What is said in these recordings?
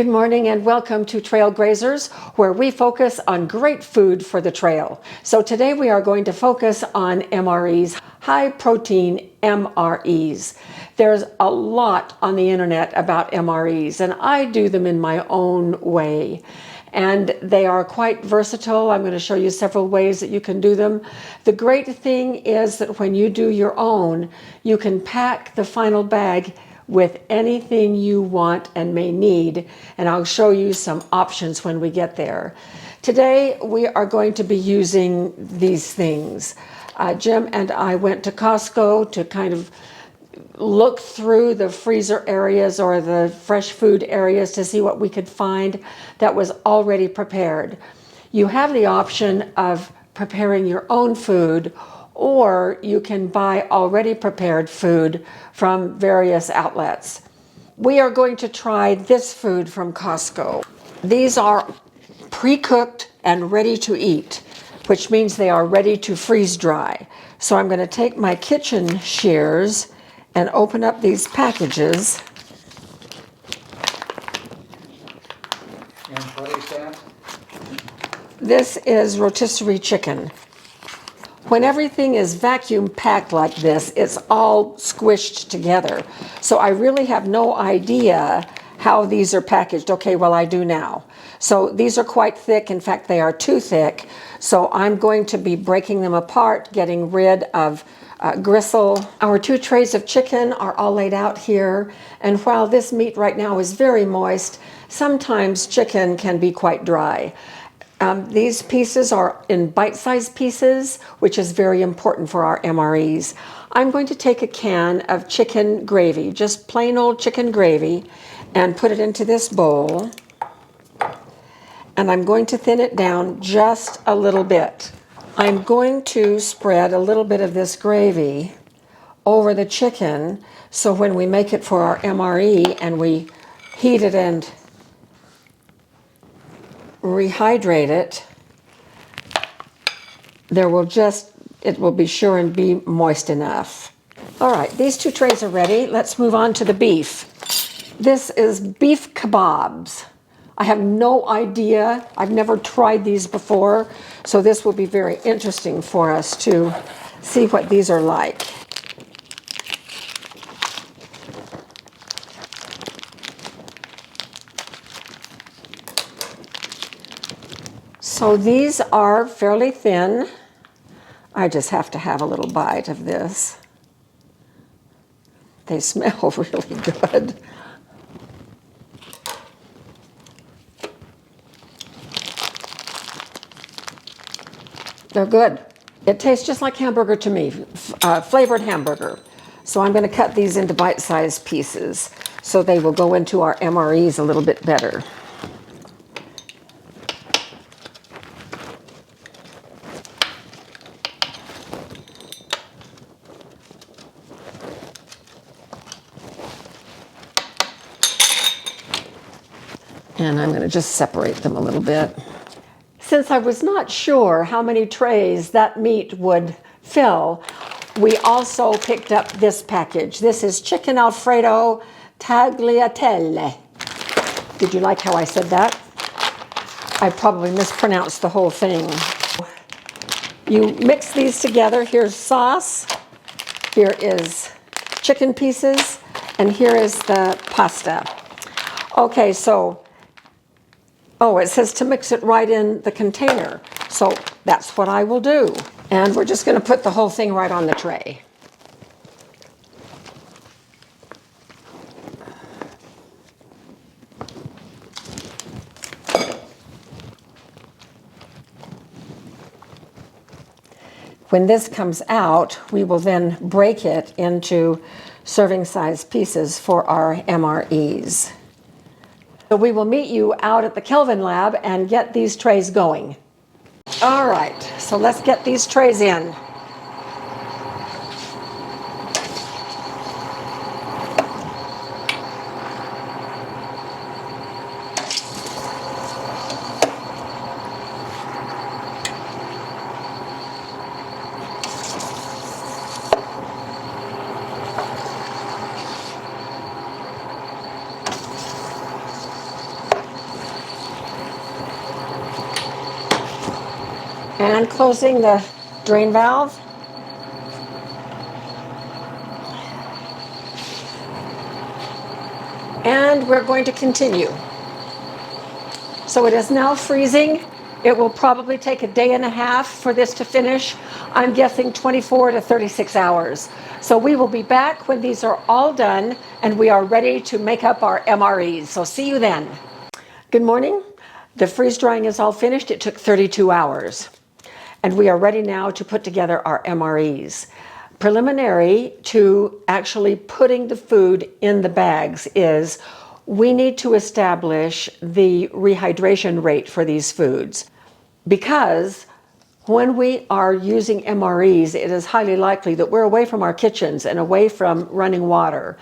Good morning and welcome to Trail Grazers, where we focus on great food for the trail. So today we are going to focus on MREs, high protein MREs. There's a lot on the internet about MREs, and I do them in my own way. And they are quite versatile. I'm going to show you several ways that you can do them. The great thing is that when you do your own, you can pack the final bag with anything you want and may need, and I'll show you some options when we get there. Today we are going to be using these things. Jim and I went to Costco to kind of look through the freezer areas or the fresh food areas to see what we could find that was already prepared. You have the option of preparing your own food, or you can buy already prepared food from various outlets. We are going to try this food from Costco. These are pre-cooked and ready to eat, which means they are ready to freeze dry. So I'm going to take my kitchen shears and open up these packages. And what is that? This is rotisserie chicken. When everything is vacuum packed like this, it's all squished together. So I really have no idea how these are packaged. Okay, well I do now. So these are quite thick. In fact, they are too thick. So I'm going to be breaking them apart, getting rid of gristle. Our 2 trays of chicken are all laid out here. And while this meat right now is very moist, sometimes chicken can be quite dry. These pieces are in bite-sized pieces, which is very important for our MREs. I'm going to take a can of chicken gravy, just plain old chicken gravy, and put it into this bowl. And I'm going to thin it down just a little bit. I'm going to spread a little bit of this gravy over the chicken, so when we make it for our MRE and we heat it and rehydrate it, it will be sure and be moist enough. All right, these 2 trays are ready. Let's move on to the beef. This is beef kebabs. I have no idea. I've never tried these before, so this will be very interesting for us to see what these are like. So these are fairly thin. I just have to have a little bite of this. They smell really good. They're good. It tastes just like hamburger to me, flavored hamburger. So I'm going to cut these into bite-sized pieces so they will go into our MREs a little bit better. And I'm going to just separate them a little bit. Since I was not sure how many trays that meat would fill, we also picked up this package. This is chicken Alfredo tagliatelle. Did you like how I said that? I probably mispronounced the whole thing. You mix these together. Here's sauce, here is chicken pieces, and here is the pasta. Okay, so it says to mix it right in the container. So that's what I will do. And we're just going to put the whole thing right on the tray. When this comes out, we will then break it into serving size pieces for our MREs. So we will meet you out at the Kelvin lab and get these trays going. All right, so let's get these trays in. And closing the drain valve. And we're going to continue. So it is now freezing. It will probably take a day and a half for this to finish. I'm guessing 24 to 36 hours. So we will be back when these are all done and we are ready to make up our MREs. So see you then. Good morning. The freeze drying is all finished. It took 32 hours. And we are ready now to put together our MREs. Preliminary to actually putting the food in the bags is we need to establish the rehydration rate for these foods, because when we are using MREs, it is highly likely that we're away from our kitchens and away from running water.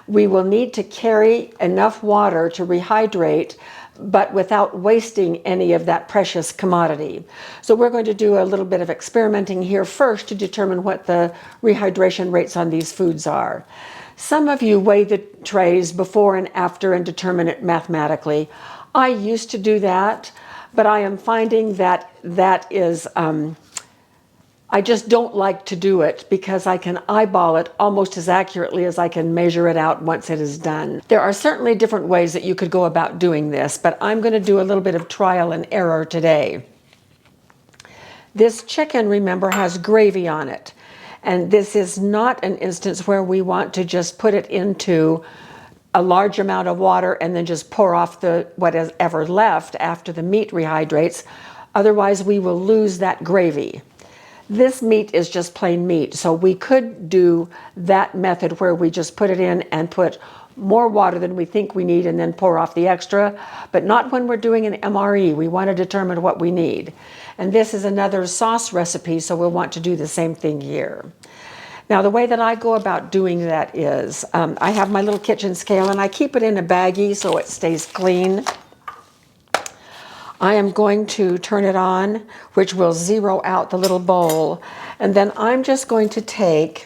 We will need to carry enough water to rehydrate, but without wasting any of that precious commodity. So we're going to do a little bit of experimenting here first to determine what the rehydration rates on these foods are. Some of you weigh the trays before and after and determine it mathematically. I used to do that, but I am finding that I just don't like to do it because I can eyeball it almost as accurately as I can measure it out once it is done. There are certainly different ways that you could go about doing this, but I'm going to do a little bit of trial and error today. This chicken, remember, has gravy on it. And this is not an instance where we want to just put it into a large amount of water and then just pour off what is ever left after the meat rehydrates. Otherwise, we will lose that gravy. This meat is just plain meat, so we could do that method where we just put it in and put more water than we think we need and then pour off the extra, but not when we're doing an MRE. We want to determine what we need. And this is another sauce recipe, so we'll want to do the same thing here. Now, the way that I go about doing that is I have my little kitchen scale and I keep it in a baggie so it stays clean. I am going to turn it on, which will zero out the little bowl. And then I'm just going to take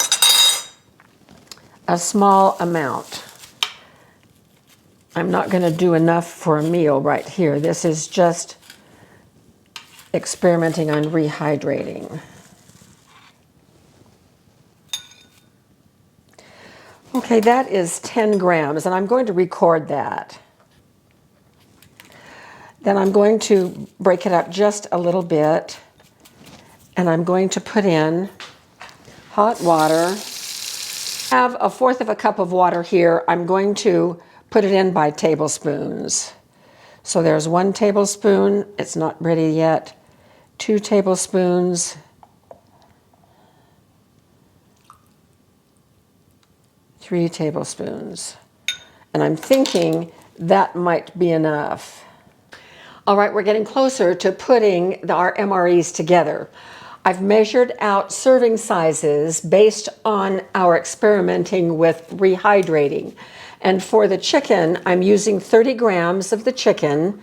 a small amount. I'm not going to do enough for a meal right here. This is just experimenting on rehydrating. Okay, that is 10 grams, and I'm going to record that. Then I'm going to break it up just a little bit, and I'm going to put in hot water. I have 1/4 of a cup of water here. I'm going to put it in by tablespoons. So there's 1 tablespoon. It's not ready yet. 2 tablespoons. 3 tablespoons. And I'm thinking that might be enough. All right, we're getting closer to putting our MREs together. I've measured out serving sizes based on our experimenting with rehydrating. And for the chicken, I'm using 30 grams of the chicken.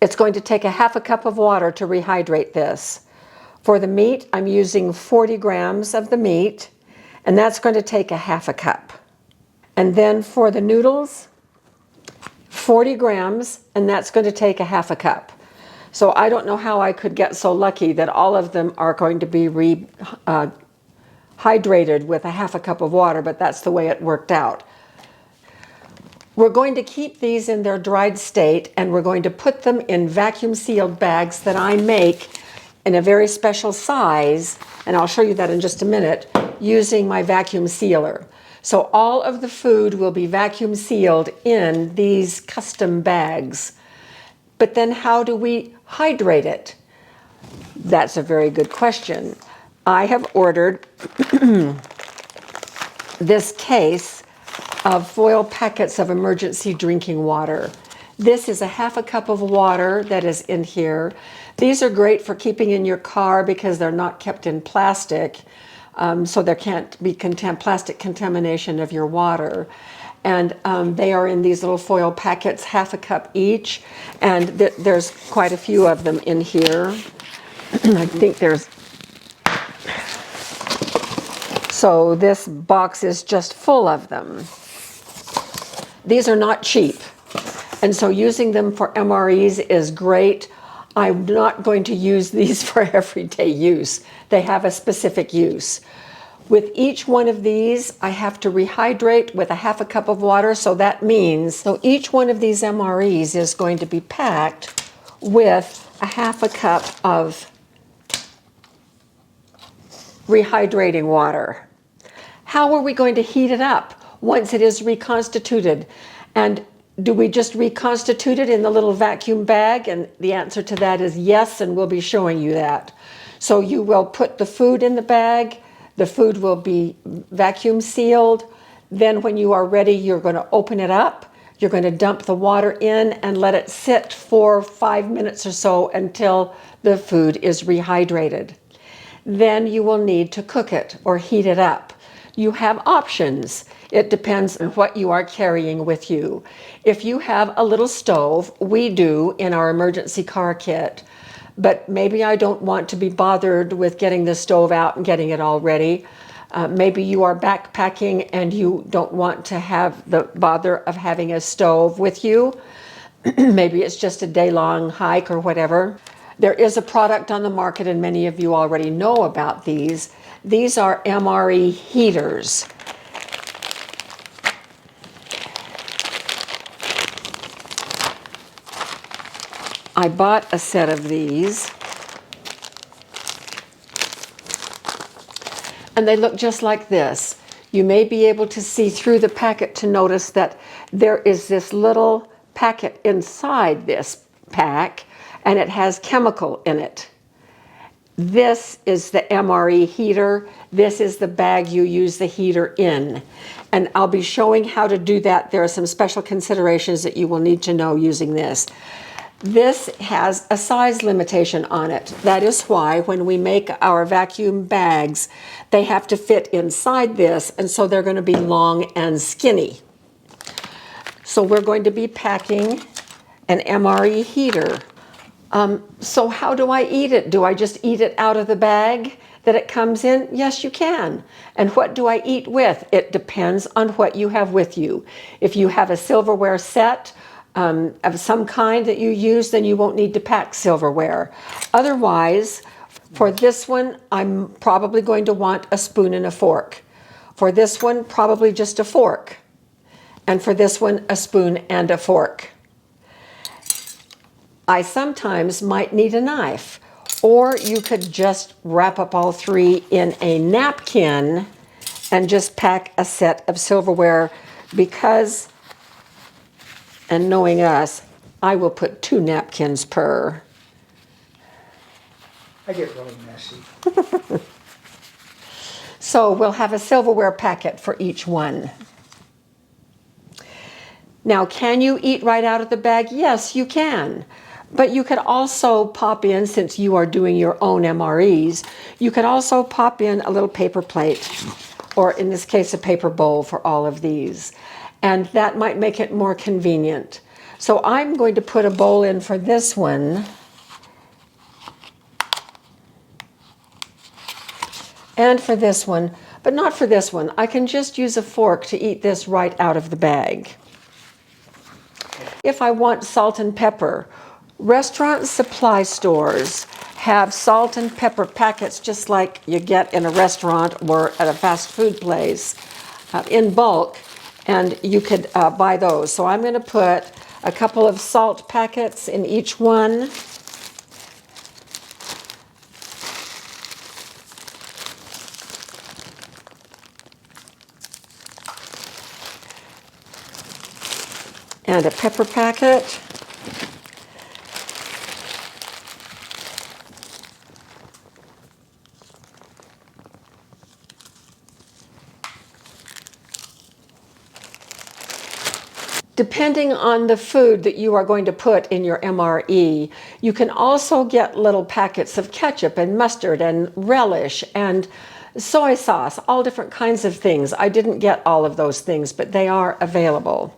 It's going to take 1/2 cup of water to rehydrate this. For the meat, I'm using 40 grams of the meat, and that's going to take 1/2 cup. And then for the noodles, 40 grams, and that's going to take 1/2 cup. So I don't know how I could get so lucky that all of them are going to be hydrated with 1/2 cup of water, but that's the way it worked out. We're going to keep these in their dried state, and we're going to put them in vacuum sealed bags that I make in a very special size, and I'll show you that in just a minute, using my vacuum sealer. So all of the food will be vacuum sealed in these custom bags. But then how do we hydrate it? That's a very good question. I have ordered this case of foil packets of emergency drinking water. This is 1/2 cup of water that is in here. These are great for keeping in your car because they're not kept in plastic, so there can't be plastic contamination of your water. And they are in these little foil packets, 1/2 cup each, and there's quite a few of them in here. I think there's... So this box is just full of them. These are not cheap, and so using them for MREs is great. I'm not going to use these for everyday use. They have a specific use. With each one of these, I have to rehydrate with a half a cup of water, so that means, so each one of these MREs is going to be packed with a half a cup of rehydrating water. How are we going to heat it up once it is reconstituted? And do we just reconstitute it in the little vacuum bag? And the answer to that is yes, and we'll be showing you that. So you will put the food in the bag, the food will be vacuum sealed. Then when you are ready, you're going to open it up, you're going to dump the water in and let it sit for 5 minutes or so until the food is rehydrated. Then you will need to cook it or heat it up. You have options. It depends on what you are carrying with you. If you have a little stove, we do in our emergency car kit, but maybe I don't want to be bothered with getting the stove out and getting it all ready. Maybe you are backpacking and you don't want to have the bother of having a stove with you. Maybe it's just a day-long hike or whatever. There is a product on the market, and many of you already know about these. These are MRE heaters. I bought a set of these, and they look just like this. You may be able to see through the packet to notice that there is this little packet inside this pack, and it has chemical in it. This is the MRE heater. This is the bag you use the heater in. And I'll be showing how to do that. There are some special considerations that you will need to know using this. This has a size limitation on it. That is why when we make our vacuum bags, they have to fit inside this, and so they're going to be long and skinny. So we're going to be packing an MRE heater. So how do I eat it? Do I just eat it out of the bag that it comes in? Yes, you can. And what do I eat with? It depends on what you have with you. If you have a silverware set of some kind that you use, then you won't need to pack silverware. Otherwise, for this one, I'm probably going to want a spoon and a fork. For this one, probably just a fork. And for this one, a spoon and a fork. I sometimes might need a knife, or you could just wrap up all three in a napkin and just pack a set of silverware, because, and knowing us, I will put 2 napkins per. I get really messy. So we'll have a silverware packet for each one. Now, can you eat right out of the bag? Yes, you can. But you could also pop in, since you are doing your own MREs, you could also pop in a little paper plate, or in this case, a paper bowl for all of these. And that might make it more convenient. So I'm going to put a bowl in for this one. And for this one, but not for this one. I can just use a fork to eat this right out of the bag. If I want salt and pepper, restaurant supply stores have salt and pepper packets just like you get in a restaurant or at a fast food place in bulk, and you could buy those. So I'm going to put a couple of salt packets in each one. And a pepper packet. Depending on the food that you are going to put in your MRE, you can also get little packets of ketchup and mustard and relish and soy sauce, all different kinds of things. I didn't get all of those things, but they are available.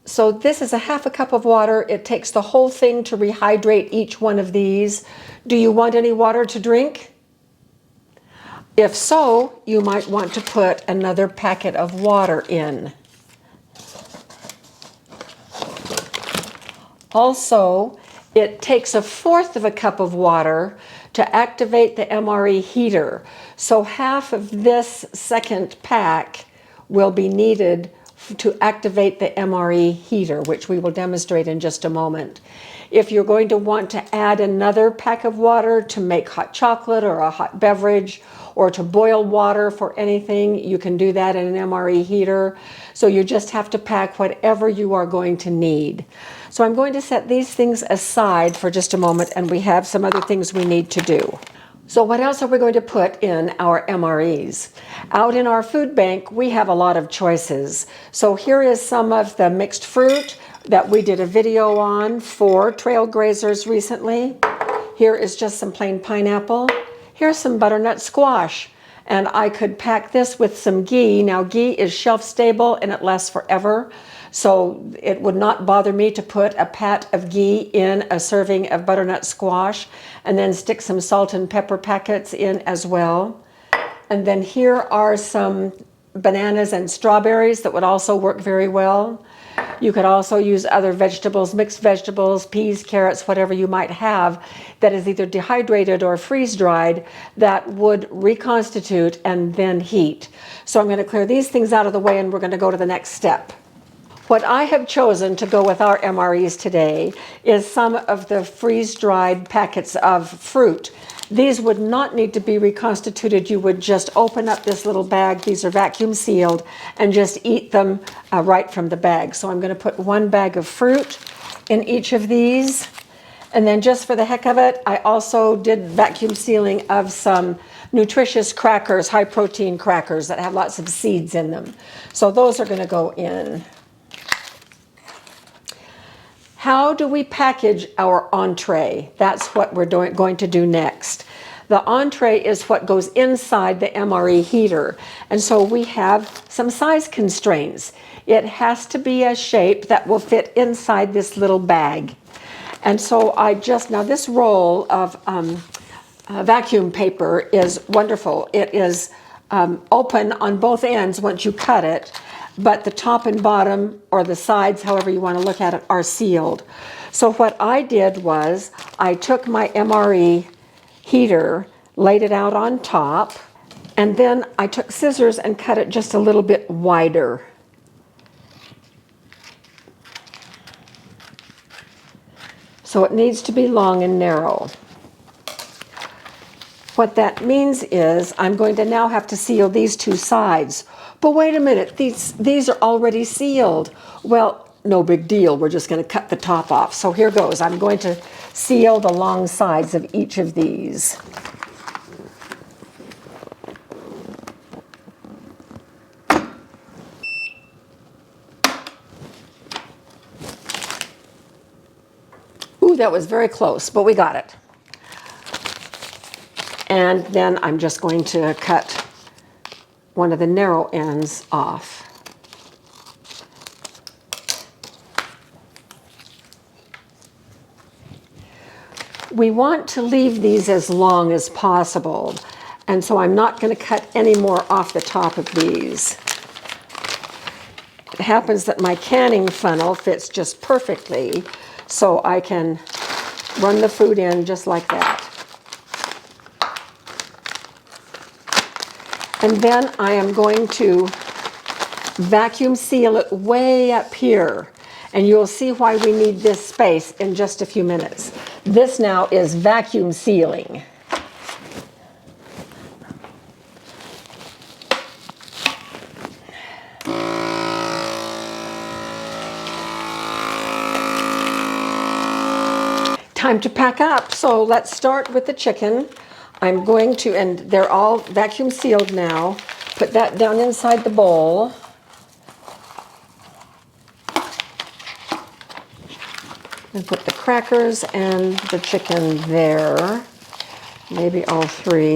So this is a half a cup of water. It takes the whole thing to rehydrate each one of these. Do you want any water to drink? If so, you might want to put another packet of water in. Also, It takes 1/4 of a cup of water to activate the MRE heater. So half of this second pack will be needed to activate the MRE heater, which we will demonstrate in just a moment. If you're going to want to add another pack of water to make hot chocolate or a hot beverage, or to boil water for anything, you can do that in an MRE heater. So you just have to pack whatever you are going to need. So I'm going to set these things aside for just a moment, and we have some other things we need to do. So what else are we going to put in our MREs? Out in our food bank, we have a lot of choices. So here is some of the mixed fruit that we did a video on for trail grazers recently. Here is just some plain pineapple. Here's some butternut squash. And I could pack this with some ghee. Now, ghee is shelf stable and it lasts forever. So it would not bother me to put a pat of ghee in a serving of butternut squash, and then stick some salt and pepper packets in as well. And then here are some bananas and strawberries that would also work very well. You could also use other vegetables, mixed vegetables, peas, carrots, whatever you might have that is either dehydrated or freeze-dried that would reconstitute and then heat. So I'm going to clear these things out of the way, and we're going to go to the next step. What I have chosen to go with our MREs today is some of the freeze-dried packets of fruit. These would not need to be reconstituted. You would just open up this little bag. These are vacuum sealed, and just eat them right from the bag. So I'm going to put 1 bag of fruit in each of these. And then just for the heck of it, I also did vacuum sealing of some nutritious crackers, high protein crackers that have lots of seeds in them. So those are going to go in. How do we package our entree? That's what we're going to do next. The entree is what goes inside the MRE heater. And so we have some size constraints. It has to be a shape that will fit inside this little bag. And so now this roll of vacuum paper is wonderful. It is open on both ends once you cut it, but the top and bottom, or the sides, however you want to look at it, are sealed. So what I did was I took my MRE heater, laid it out on top, and then I took scissors and cut it just a little bit wider. So it needs to be long and narrow. What that means is I'm going to now have to seal these 2 sides. But wait a minute, these are already sealed. Well, no big deal. We're just going to cut the top off. So here goes. I'm going to seal the long sides of each of these. Ooh, that was very close, but we got it. And then I'm just going to cut one of the narrow ends off. We want to leave these as long as possible, and so I'm not going to cut any more off the top of these. It happens that my canning funnel fits just perfectly, so I can run the food in just like that. And then I am going to vacuum seal it way up here. And you'll see why we need this space in just a few minutes. This now is vacuum sealing. Time to pack up. So let's start with the chicken. I'm going to, and they're all vacuum sealed now, put that down inside the bowl. And put the crackers and the chicken there. Maybe all 3.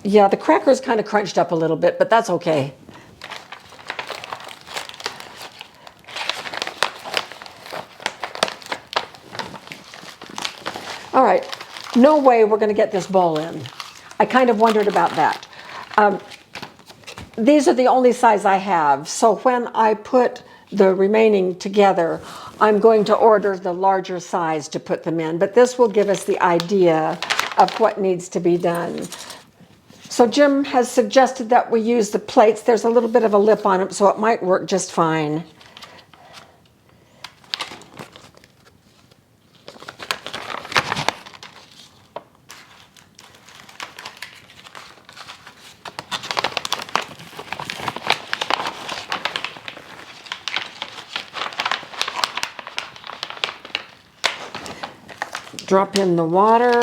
Yeah, the crackers kind of crunched up a little bit, but that's okay. All right, no way we're going to get this bowl in. I kind of wondered about that. These are the only size I have, so when I put the remaining together, I'm going to order the larger size to put them in, but this will give us the idea of what needs to be done. So Jim has suggested that we use the plates. There's a little bit of a lip on them, so it might work just fine. Drop in the water.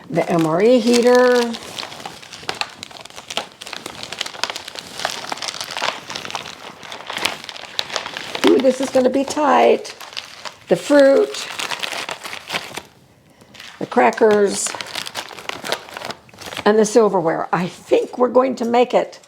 The MRE heater. Ooh, this is going to be tight. The fruit. The crackers. And the silverware. I think we're going to make it.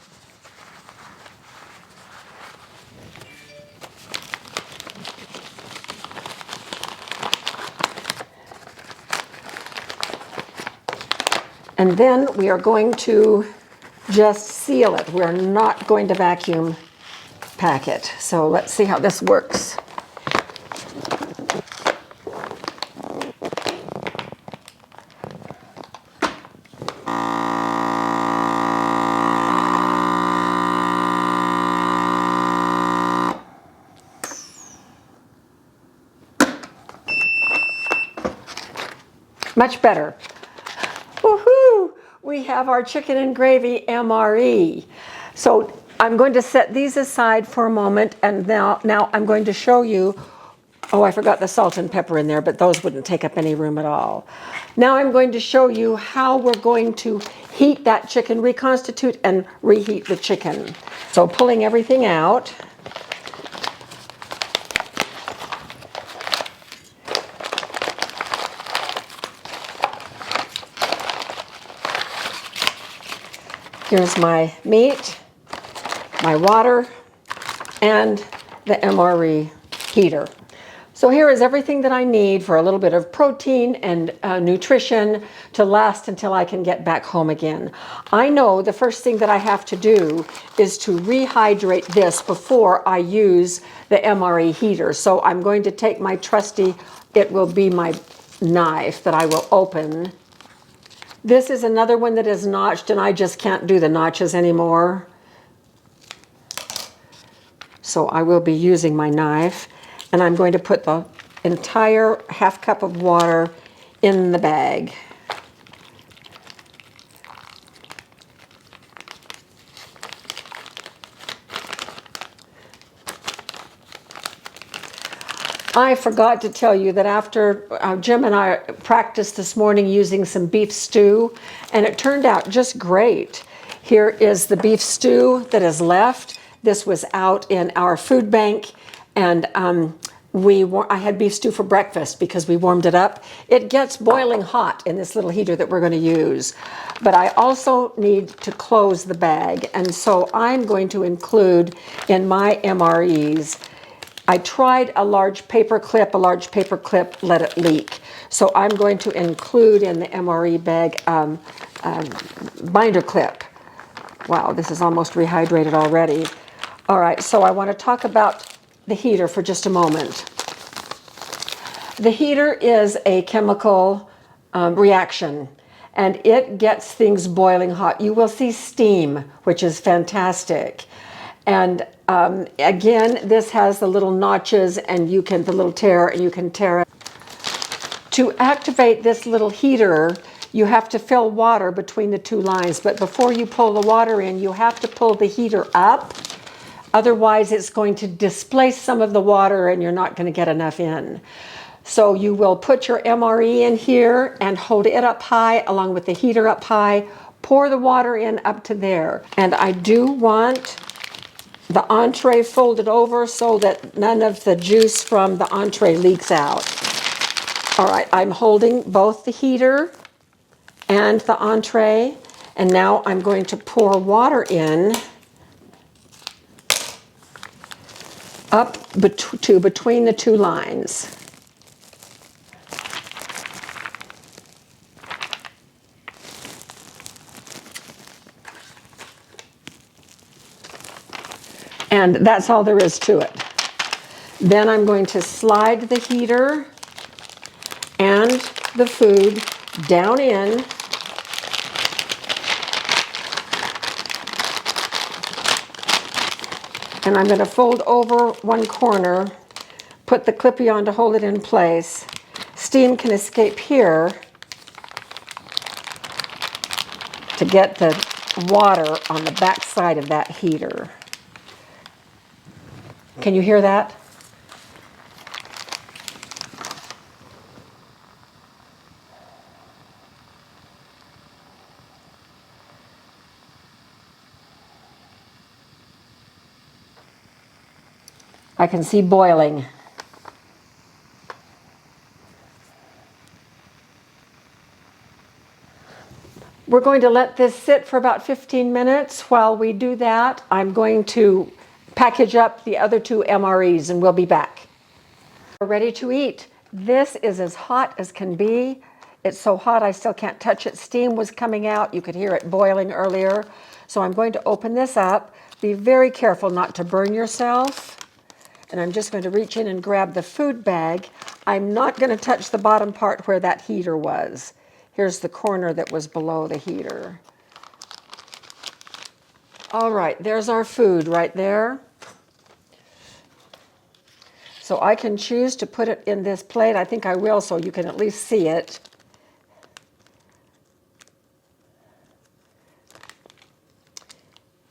And then we are going to just seal it. We're not going to vacuum pack it. So let's see how this works. Much better. Woohoo! We have our chicken and gravy MRE. So I'm going to set these aside for a moment, and now I'm going to show you, oh, I forgot the salt and pepper in there, but those wouldn't take up any room at all. Now I'm going to show you how we're going to heat that chicken, reconstitute and reheat the chicken. So pulling everything out. Here's my meat, my water, and the MRE heater. So here is everything that I need for a little bit of protein and nutrition to last until I can get back home again. I know the first thing that I have to do is to rehydrate this before I use the MRE heater. So I'm going to take my trusty, it will be my knife that I will open. This is another one that is notched, and I just can't do the notches anymore. So I will be using my knife, and I'm going to put the entire half cup of water in the bag. I forgot to tell you that after Jim and I practiced this morning using some beef stew, and it turned out just great. Here is the beef stew that is left. This was out in our food bank, and I had beef stew for breakfast because we warmed it up. It gets boiling hot in this little heater that we're going to use. But I also need to close the bag, and so I'm going to include in my MREs, I tried a large paper clip let it leak. So I'm going to include in the MRE bag binder clip. Wow, this is almost rehydrated already. All right, so I want to talk about the heater for just a moment. The heater is a chemical reaction, and it gets things boiling hot. You will see steam, which is fantastic. And again, this has the little notches and the little tear, and you can tear it. To activate this little heater, you have to fill water between the two lines, but before you pull the water in, you have to pull the heater up. Otherwise, it's going to displace some of the water and you're not going to get enough in. So you will put your MRE in here and hold it up high along with the heater up high. Pour the water in up to there. And I do want the entree folded over so that none of the juice from the entree leaks out. All right, I'm holding both the heater and the entree, and now I'm going to pour water in up between the two lines. And that's all there is to it. Then I'm going to slide the heater and the food down in. And I'm going to fold over one corner, put the clippy on to hold it in place. Steam can escape here to get the water on the back side of that heater. Can you hear that? I can see boiling. We're going to let this sit for about 15 minutes. While we do that, I'm going to package up the other two MREs and we'll be back. We're ready to eat. This is as hot as can be. It's so hot I still can't touch it. Steam was coming out. You could hear it boiling earlier. So I'm going to open this up. Be very careful not to burn yourself. And I'm just going to reach in and grab the food bag. I'm not going to touch the bottom part where that heater was. Here's the corner that was below the heater. All right, there's our food right there. So I can choose to put it in this plate. I think I will so you can at least see it.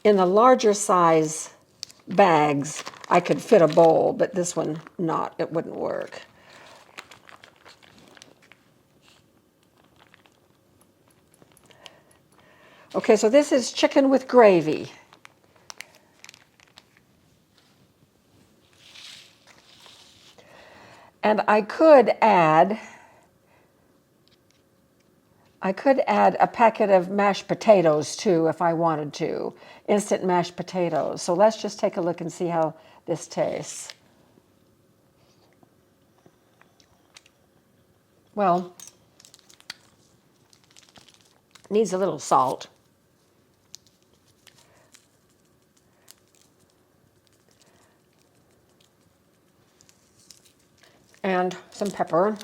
In the larger size bags, I could fit a bowl, but this one not. It wouldn't work. Okay, so this is chicken with gravy. And I could add a packet of mashed potatoes too if I wanted to, instant mashed potatoes. So let's just take a look and see how this tastes. Well, needs a little salt. And some pepper.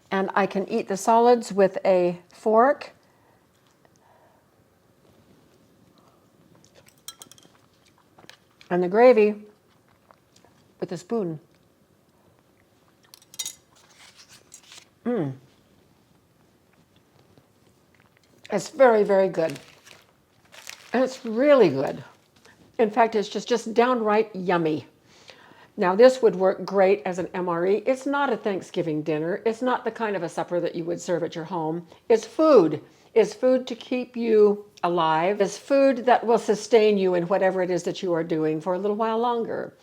And I can eat the solids with a fork. And the gravy with a spoon. It's very, very good. And it's really good. In fact, it's just downright yummy. Now, this would work great as an MRE. It's not a Thanksgiving dinner. It's not the kind of a supper that you would serve at your home. It's food. It's food to keep you alive. It's food that will sustain you in whatever it is that you are doing for a little while longer.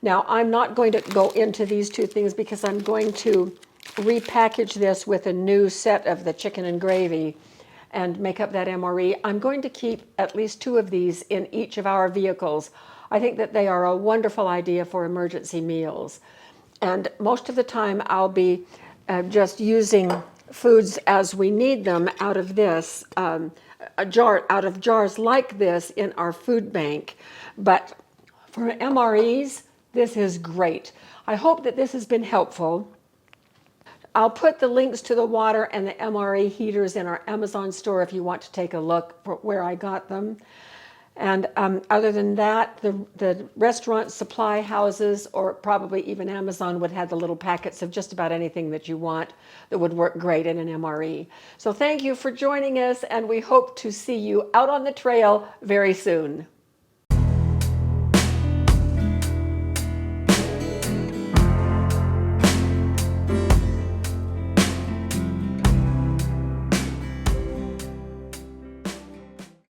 Now, I'm not going to go into these two things because I'm going to repackage this with a new set of the chicken and gravy and make up that MRE. I'm going to keep at least two of these in each of our vehicles. I think that they are a wonderful idea for emergency meals. And most of the time I'll be just using foods as we need them out of this, out of jars like this in our food bank. But for MREs, this is great. I hope that this has been helpful. I'll put the links to the water and the MRE heaters in our Amazon store if you want to take a look for where I got them. And other than that, the restaurant supply houses or probably even Amazon would have the little packets of just about anything that you want that would work great in an MRE. So thank you for joining us, and we hope to see you out on the trail very soon.